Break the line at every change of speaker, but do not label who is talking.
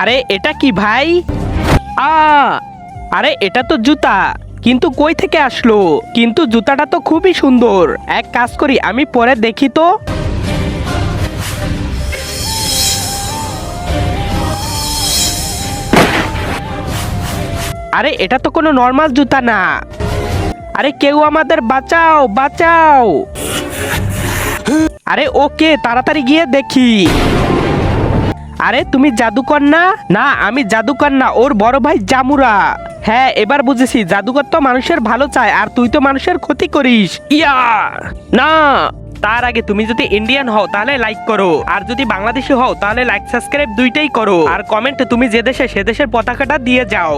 আরে এটা কি ভাই? আ আরে এটা তো জুতা, কিন্তু কই থেকে আসলো? কিন্তু জুতাটা তো খুবই সুন্দর। এক কাজ করি, আমি পরে দেখি তো। আরে এটা তো কোনো নর্মাল জুতা না। আরে কেউ আমাদের বাঁচাও, বাঁচাও। আরে ওকে, তাড়াতাড়ি গিয়ে দেখি। আরে তুমি জাদুকর না? না, আমি জাদুকর না, ওর বড় ভাই জামুরা। হ্যাঁ, এবার বুঝেছি, জাদুকর তো মানুষের ভালো চায়, আর তুই তো মানুষের ক্ষতি করিস। ইয়া না, তার আগে তুমি যদি ইন্ডিয়ান হও তাহলে লাইক করো, আর যদি বাংলাদেশি হও তাহলে লাইক সাবস্ক্রাইব দুইটাই করো, আর কমেন্টে তুমি যে দেশে সে দেশের পতাকাটা দিয়ে যাও।